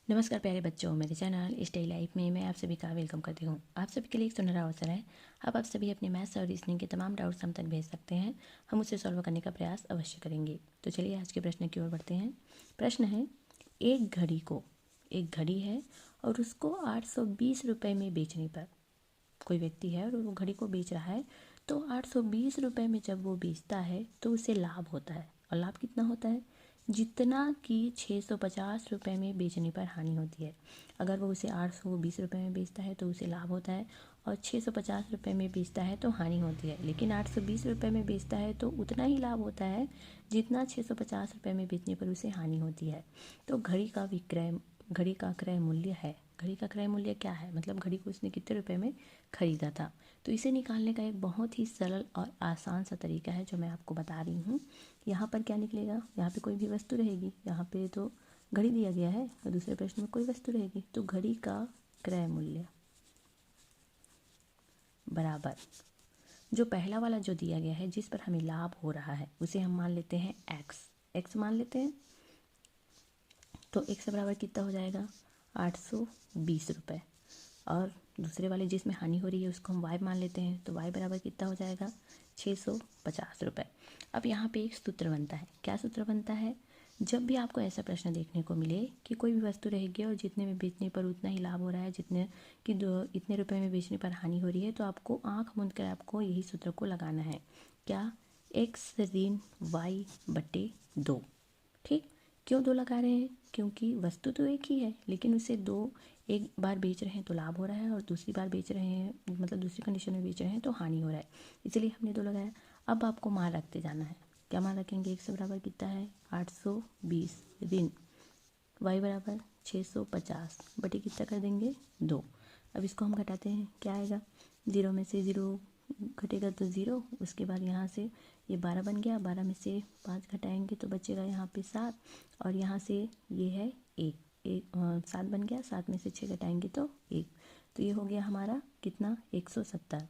नमस्कार प्यारे बच्चों, मेरे चैनल स्टे लाइफ में मैं आप सभी का वेलकम करती हूँ। आप सभी के लिए एक सुनहरा अवसर है। अब आप सभी अपने मैथ्स और रीजनिंग के तमाम डाउट्स हम तक भेज सकते हैं। हम उसे सॉल्व करने का प्रयास अवश्य करेंगे। तो चलिए आज के प्रश्न की ओर बढ़ते हैं। प्रश्न है, एक घड़ी है और उसको 820 रुपये में बेचने पर, कोई व्यक्ति है और वो घड़ी को बेच रहा है, तो 820 रुपये में जब वो बेचता है तो उसे लाभ होता है। और लाभ कितना होता है? जितना कि 650 रुपये में बेचने पर हानि होती है। अगर वो उसे 820 रुपये में बेचता है तो उसे लाभ होता है, और 650 रुपये में बेचता है तो हानि होती है। लेकिन 820 रुपये में बेचता है तो उतना ही लाभ होता है जितना 650 रुपये में बेचने पर उसे हानि होती है। तो घड़ी का क्रय मूल्य है। घड़ी का क्रय मूल्य क्या है? मतलब घड़ी को उसने कितने रुपए में खरीदा था। तो इसे निकालने का एक बहुत ही सरल और आसान सा तरीका है जो मैं आपको बता रही हूँ। यहाँ पर क्या निकलेगा? यहाँ पे कोई भी वस्तु रहेगी। यहाँ पे तो घड़ी दिया गया है और दूसरे प्रश्न में कोई वस्तु रहेगी। तो घड़ी का क्रय मूल्य बराबर जो पहला वाला जो दिया गया है जिस पर हमें लाभ हो रहा है उसे हम मान लेते हैं एक्स मान लेते हैं। तो एक्स बराबर कितना हो जाएगा? 820 रुपये। और दूसरे वाले जिसमें हानि हो रही है उसको हम वाई मान लेते हैं। तो वाई बराबर कितना हो जाएगा? 650 रुपये। अब यहाँ पे एक सूत्र बनता है। क्या सूत्र बनता है? जब भी आपको ऐसा प्रश्न देखने को मिले कि कोई भी वस्तु रहेगी और जितने में बेचने पर उतना ही लाभ हो रहा है, जितने कि इतने रुपए में बेचने पर हानि हो रही है, तो आपको आँख मूंद कर आपको यही सूत्र को लगाना है। क्या? एक्स ऋण वाई बटे 2। ठीक। क्यों 2 लगा रहे हैं? क्योंकि वस्तु तो एक ही है, लेकिन उसे एक बार बेच रहे हैं तो लाभ हो रहा है, और दूसरी बार बेच रहे हैं मतलब दूसरी कंडीशन में बेच रहे हैं तो हानि हो रहा है, इसलिए हमने 2 लगाया। अब आपको मान रखते जाना है। क्या मान रखेंगे? एक्स बराबर कितना है? 820 ऋण वाई बराबर 650 बटे कितना कर देंगे? 2। अब इसको हम घटाते हैं। क्या आएगा? 0 में से 0 घटेगा तो 0। उसके बाद यहाँ से ये 12 बन गया। 12 में से 5 घटाएंगे तो बचेगा यहाँ पे 7, और यहाँ से ये है 7 बन गया। 7 में से 6 घटाएंगे तो 1। तो ये हो गया हमारा कितना? 170।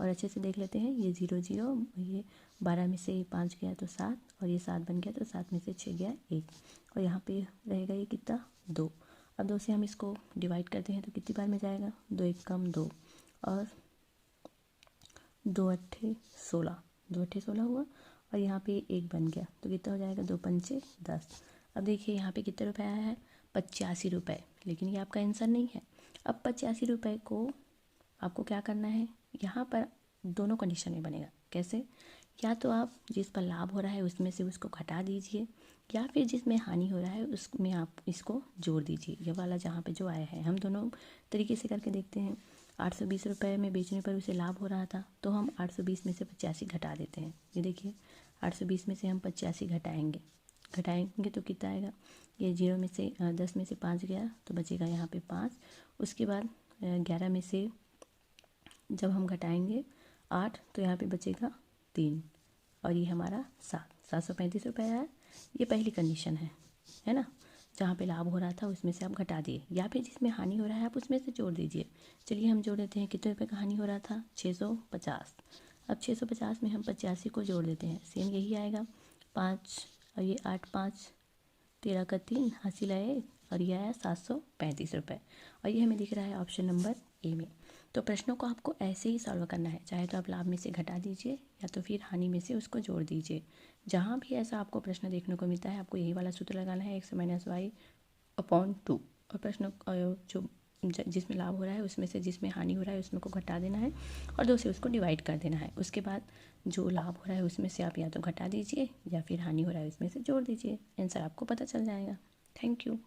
और अच्छे से देख लेते हैं। ये 0 0, ये 12 में से 5 गया तो 7, और ये 7 बन गया तो 7 में से 6 गया 1, और यहाँ पे रहेगा ये कितना? 2। अब 2 से हम इसको डिवाइड करते हैं तो कितनी बार में जाएगा? 2 1 कम 2, और 2 अट्ठे 16, 2 अट्ठे 16 हुआ, और यहाँ पे 1 बन गया तो कितना हो जाएगा? 2 पंचे 10। अब देखिए यहाँ पे कितने रुपए आया है? 85 रुपये। लेकिन ये आपका आंसर नहीं है। अब 85 रुपये को आपको क्या करना है? यहाँ पर दोनों कंडीशन में बनेगा। कैसे? या तो आप जिस पर लाभ हो रहा है उसमें से उसको घटा दीजिए, या फिर जिसमें हानि हो रहा है उसमें आप इसको जोड़ दीजिए। ये वाला जहाँ पे जो आया है, हम दोनों तरीके से करके देखते हैं। 820 रुपये में बेचने पर उसे लाभ हो रहा था, तो हम 820 में से 85 घटा देते हैं। ये देखिए 820 में से हम 85 घटाएंगे तो कितना आएगा? ये 0 में से 10 में से 5 गया तो बचेगा यहाँ पे 5। उसके बाद 11 में से जब हम घटाएंगे 8 तो यहाँ पे बचेगा 3, और ये हमारा 735 रुपये आया। ये पहली कंडीशन है ना? जहाँ पे लाभ हो रहा था उसमें से आप घटा दिए, या फिर जिसमें हानि हो रहा है आप उसमें से जोड़ दीजिए। चलिए हम जोड़ देते हैं। कितने रुपये का हानि हो रहा था? 650। अब 650 में हम 85 को जोड़ देते हैं। सेम यही आएगा 5, और ये 8 5 13 का 3 हासिल आए, और ये आया 735 रुपये। और ये हमें दिख रहा है ऑप्शन नंबर ए में। तो प्रश्नों को आपको ऐसे ही सॉल्व करना है। चाहे तो आप लाभ में से घटा दीजिए, या तो फिर हानि में से उसको जोड़ दीजिए। जहाँ भी ऐसा आपको प्रश्न देखने को मिलता है आपको यही वाला सूत्र लगाना है, एक्स माइनस वाई अपॉन 2। और प्रश्न जो जिसमें लाभ हो रहा है उसमें से जिसमें हानि हो रहा है उसमें को घटा देना है, और 2 से उसको डिवाइड कर देना है। उसके बाद जो लाभ हो रहा है उसमें से आप या तो घटा दीजिए, या फिर हानि हो रहा है उसमें से जोड़ दीजिए। आंसर आपको पता चल जाएगा। Thank you.